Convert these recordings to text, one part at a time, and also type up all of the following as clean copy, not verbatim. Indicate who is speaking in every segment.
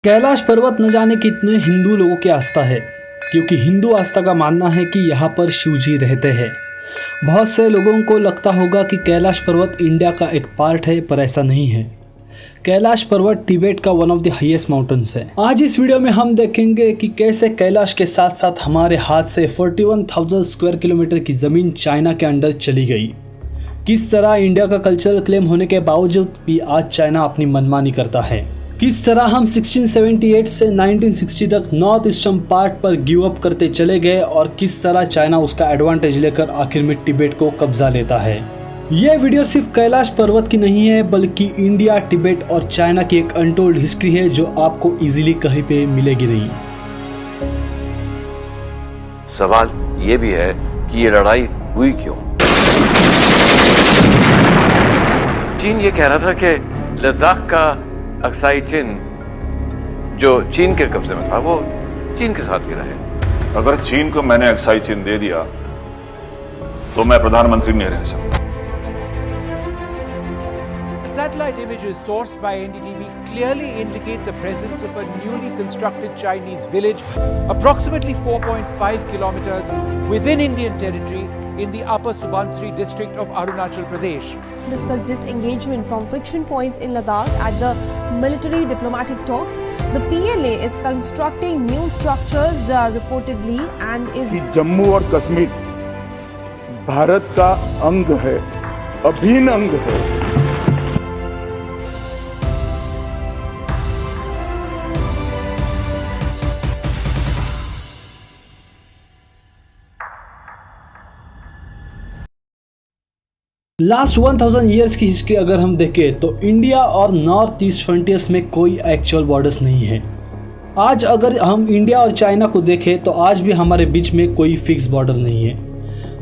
Speaker 1: कैलाश पर्वत न जाने कितने हिंदू लोगों की आस्था है, क्योंकि हिंदू आस्था का मानना है कि यहाँ पर शिव जी रहते हैं। बहुत से लोगों को लगता होगा कि कैलाश पर्वत इंडिया का एक पार्ट है, पर ऐसा नहीं है। कैलाश पर्वत तिब्बत का one of the highest mountains है। आज इस वीडियो में हम देखेंगे कि कैसे कैलाश के साथ साथ हमारे हाथ से 41,000 स्क्वायर किलोमीटर की ज़मीन चाइना के अंडर चली गई। किस तरह इंडिया का कल्चरल क्लेम होने के बावजूद भी आज चाइना अपनी मनमानी करता है। किस तरह हम 1678 से 1960 तक नॉर्थ ईस्टर्न पार्ट पर गिव अप करते चले गए और किस तरह चाइना उसका एडवांटेज लेकर आखिर में तिब्बत को कब्जा लेता है। यह वीडियो सिर्फ कैलाश पर्वत की नहीं है, बल्कि इंडिया, तिब्बत और चाइना की एक अनटोल्ड हिस्ट्री है जो आपको इजीली कहीं पे मिलेगी नहीं।
Speaker 2: सवाल ये भी है कि ये लड़ाई हुई क्यों। चीन ये कह रहा था कि लद्दाख का अक्साई चिन्ह जो चीन के कब्जे में था वो चीन के साथ ही रहे।
Speaker 3: अगर चीन को मैंने अक्साई चिन्ह दे दिया तो मैं प्रधानमंत्री नहीं रह सकता।
Speaker 4: Satellite images sourced by NDTV clearly indicate the presence of a newly constructed Chinese village approximately 4.5 kilometers within Indian territory in the upper Subansiri district of Arunachal Pradesh.
Speaker 5: Discussed disengagement from friction points in Ladakh at the military diplomatic talks. The PLA is constructing new structures reportedly and is
Speaker 6: Jammu और कश्मीर भारत का अंग है, अभिन्न अंग है।
Speaker 1: Last 1000 years की history अगर हम देखें तो इंडिया और नॉर्थ ईस्ट फ्रंटियर्स में कोई एक्चुअल बॉर्डर्स नहीं है। आज अगर हम इंडिया और चाइना को देखें तो आज भी हमारे बीच में कोई फिक्स बॉर्डर नहीं है।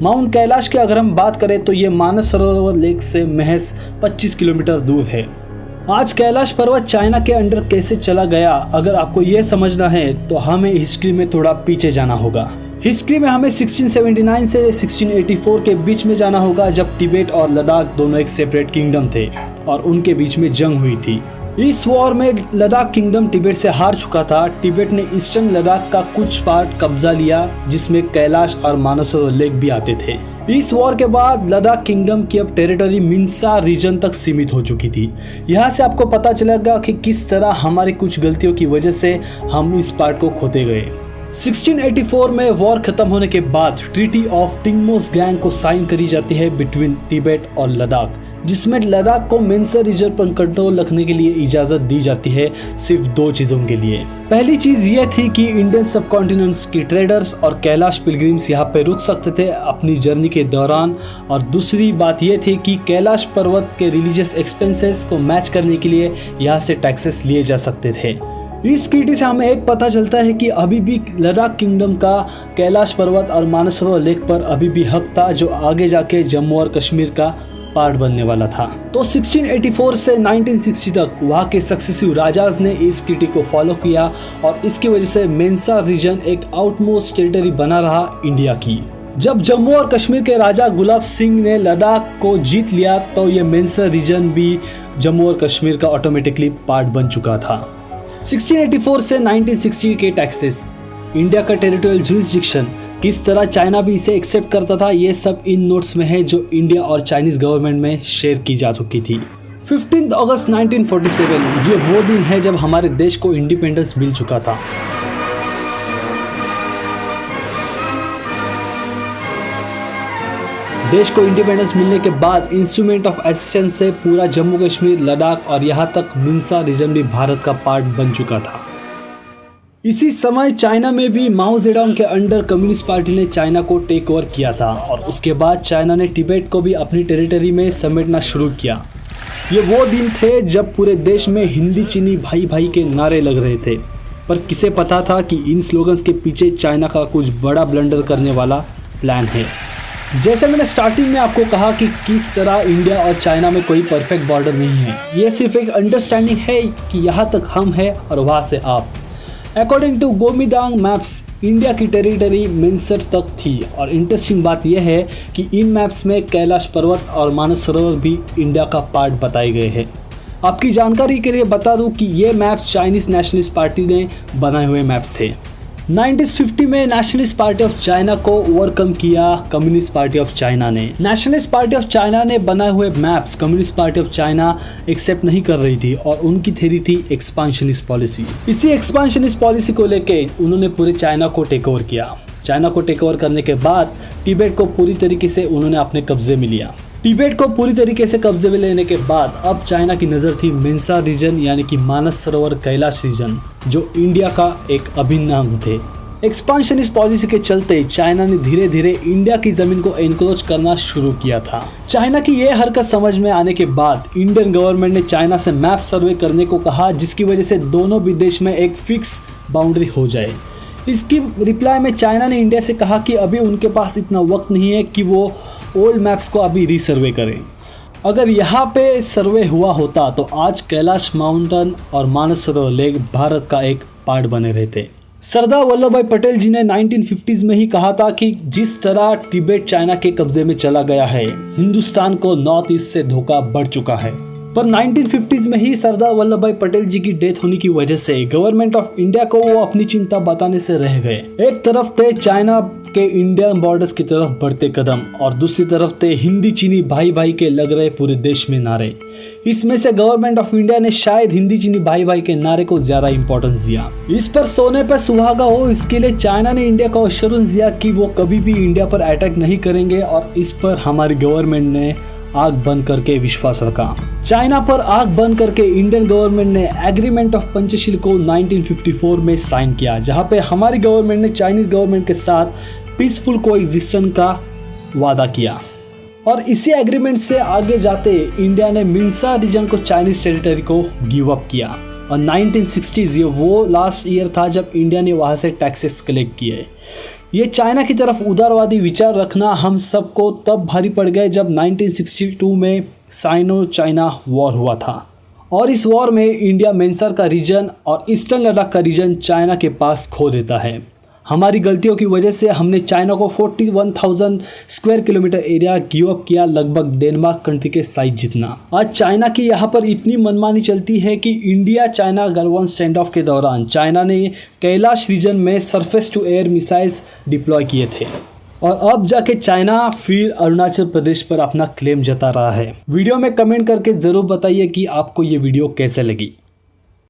Speaker 1: माउंट कैलाश की अगर हम बात करें तो ये मानस सरोवर लेक से महज 25 किलोमीटर दूर है। आज कैलाश पर्वत चाइना के अंडर कैसे चला गया, अगर आपको ये समझना है तो हमें हिस्ट्री में थोड़ा पीछे जाना होगा। हिस्ट्री में हमें 1679 से 1684 के बीच में जाना होगा, जब तिब्बत और लद्दाख दोनों एक सेपरेट किंगडम थे और उनके बीच में जंग हुई थी। इस वॉर में लद्दाख किंगडम तिब्बत से हार चुका था। तिब्बत ने ईस्टर्न लद्दाख का कुछ पार्ट कब्जा लिया, जिसमें कैलाश और मानसरोवर लेक भी आते थे। इस वॉर के बाद लद्दाख किंगडम की अब टेरिटरी मिन्सा रीजन तक सीमित हो चुकी थी। यहाँ से आपको पता चलेगा कि किस तरह हमारी कुछ गलतियों की वजह से हम इस पार्ट को खोते गए। 1684 में वॉर खत्म होने के बाद ट्रीटी ऑफ टिंगमोस गैंग को साइन करी जाती है बिटवीन तिब्बत और लद्दाख, जिसमें लद्दाख को मेंसर रीजन पर कंट्रोल रखने के लिए इजाजत दी जाती है सिर्फ दो चीजों के लिए। पहली चीज ये थी कि इंडियन सबकॉन्टिनेंट्स की ट्रेडर्स और कैलाश पिलग्रिम्स यहाँ पे रुक सकते थे अपनी जर्नी के दौरान, और दूसरी बात ये थी कि कैलाश पर्वत के रिलीजियस एक्सपेंसेस को मैच करने के लिए यहाँ से टैक्सेस लिए जा सकते थे। इस ट्रीटी से हमें एक पता चलता है कि अभी भी लद्दाख किंगडम का कैलाश पर्वत और मानसरोवर लेक पर अभी भी हक था, जो आगे जाके जम्मू और कश्मीर का पार्ट बनने वाला था। तो 1684 से 1960 तक वहाँ के सक्सेसिव राजाज ने इस ट्रीटी को फॉलो किया और इसकी वजह से मेंसा रीजन एक आउटमोस्ट टेरिटरी बना रहा इंडिया की। जब जम्मू और कश्मीर के राजा गुलाब सिंह ने लद्दाख को जीत लिया तो ये मेंसा रीजन भी जम्मू और कश्मीर का ऑटोमेटिकली पार्ट बन चुका था। 1684 से 1960 के टैक्सेस, इंडिया का टेरिटोरियल जुरिसडिक्शन, किस तरह चाइना भी इसे एक्सेप्ट करता था, ये सब इन नोट्स में है जो इंडिया और चाइनीज गवर्नमेंट में शेयर की जा चुकी थी। 15 अगस्त 1947 ये वो दिन है जब हमारे देश को इंडिपेंडेंस मिल चुका था। देश को इंडिपेंडेंस मिलने के बाद इंस्ट्रूमेंट ऑफ एसेशन से पूरा जम्मू कश्मीर, लद्दाख और यहाँ तक मिन्सा रीजन भी भारत का पार्ट बन चुका था। इसी समय चाइना में भी माओ जेडोंग के अंडर कम्युनिस्ट पार्टी ने चाइना को टेक ओवर किया था और उसके बाद चाइना ने तिब्बत को भी अपनी टेरिटरी में समेटना शुरू किया। ये वो दिन थे जब पूरे देश में हिंदी चीनी भाई भाई के नारे लग रहे थे, पर किसे पता था कि इन स्लोगन्स के पीछे चाइना का कुछ बड़ा ब्लंडर करने वाला प्लान है। जैसे मैंने स्टार्टिंग में आपको कहा कि किस तरह इंडिया और चाइना में कोई परफेक्ट बॉर्डर नहीं है, ये सिर्फ एक अंडरस्टैंडिंग है कि यहाँ तक हम हैं और वहाँ से आप। अकॉर्डिंग टू गोमीदांग मैप्स इंडिया की टेरिटरी मेंसर तक थी, और इंटरेस्टिंग बात यह है कि इन मैप्स में कैलाश पर्वत और मानस सरोवर भी इंडिया का पार्ट बताए गए हैं। आपकी जानकारी के लिए बता दूं कि ये मैप्स चाइनीज नेशनलिस्ट पार्टी ने बनाए हुए मैप्स थे। 1950 में नेशनलिस्ट पार्टी ऑफ चाइना को ओवरकम किया कम्युनिस्ट पार्टी ऑफ चाइना ने। नेशनलिस्ट पार्टी ऑफ चाइना ने बनाए हुए maps communist party of China accept नहीं कर रही थी और उनकी थ्योरी थी एक्सपांशनिस्ट पॉलिसी। इसी एक्सपांशनिस्ट पॉलिसी को लेके उन्होंने पूरे चाइना को टेक ओवर किया। चाइना को टेक ओवर करने के बाद तिब्बत को पूरी तरीके से उन्होंने अपने कब्जे में लिया। तिब्बत को पूरी तरीके से कब्जे में लेने के बाद अब चाइना की नज़र थी मेंसा रीजन यानी कि मानस सरोवर कैलाश रीजन, जो इंडिया का एक अभिन्न अंग थे। एक्सपांशनिस्ट पॉलिसी के चलते चाइना ने धीरे धीरे इंडिया की ज़मीन को एनक्रोच करना शुरू किया था। चाइना की ये हरकत समझ में आने के बाद इंडियन गवर्नमेंट ने चाइना से मैप सर्वे करने को कहा, जिसकी वजह से दोनों विदेश में एक फिक्स बाउंड्री हो जाए। इसकी रिप्लाई में चाइना ने इंडिया से कहा कि अभी उनके पास इतना वक्त नहीं है कि वो ओल्ड मैप्स को अभी रीसर्वे करें। अगर यहाँ पे सर्वे हुआ होता तो आज कैलाश माउंटेन और मानस सरोवर लेक भारत का एक पार्ट बने रहते। सरदार वल्लभ भाई पटेल जी ने 1950s में ही कहा था कि जिस तरह तिब्बत चाइना के कब्जे में चला गया है, हिंदुस्तान को नॉर्थ ईस्ट से धोखा बढ़ चुका है। पर 1950s में ही सरदार वल्लभ भाई पटेल जी की डेथ होने की वजह से गवर्नमेंट ऑफ इंडिया को वो अपनी चिंता बताने से रह गए। एक तरफ थे चाइना के इंडियन बॉर्डर्स की तरफ बढ़ते कदम और दूसरी तरफ थे हिंदी चीनी भाई भाई के लग रहे पूरे देश में नारे। इसमें से गवर्नमेंट ऑफ इंडिया ने शायद हिंदी चीनी भाई भाई के नारे को ज्यादा इंपॉर्टेंस दिया। इस पर सोने पर सुहागा हो, इसके लिए चाइना ने इंडिया को एश्योरेंस दिया कि वो कभी भी इंडिया पर अटैक नहीं करेंगे और इस पर हमारी गवर्नमेंट ने आग बंद करके विश्वास रखा। चाइना पर आग बंद करके इंडियन गवर्नमेंट ने एग्रीमेंट ऑफ पंचशील को 1954 में साइन किया, जहां पे हमारी गवर्नमेंट ने चाइनीज गवर्नमेंट के साथ पीसफुल कोएग्जिस्टेंस का वादा किया। और इसी एग्रीमेंट से आगे जाते इंडिया ने मेंसा रीजन को चाइनीज टेरिटरी को गिव अप किया और 1960s ये वो लास्ट ईयर था जब इंडिया ने वहाँ से टैक्सेस कलेक्ट किए। ये चाइना की तरफ उदारवादी विचार रखना हम सबको तब भारी पड़ गए जब 1962 में साइनो चाइना वॉर हुआ था और इस वॉर में इंडिया मेंसर का रीजन और ईस्टर्न लद्दाख का रीजन चाइना के पास खो देता है। हमारी गलतियों की वजह से हमने चाइना को 41,000 square kilometre area give up किया, लगभग डेनमार्क कंट्री के साइज जितना। आज चाइना की यहाँ पर इतनी मनमानी चलती है कि India China Galwan stand off के दौरान चाइना ने कैलाश रीजन में surface to air missiles deploy किए थे और अब जाके चाइना फिर अरुणाचल प्रदेश पर अपना क्लेम जता रहा है। वीडियो में कमेंट करके ज़रूर बताइए कि आपको ये वीडियो कैसे लगी।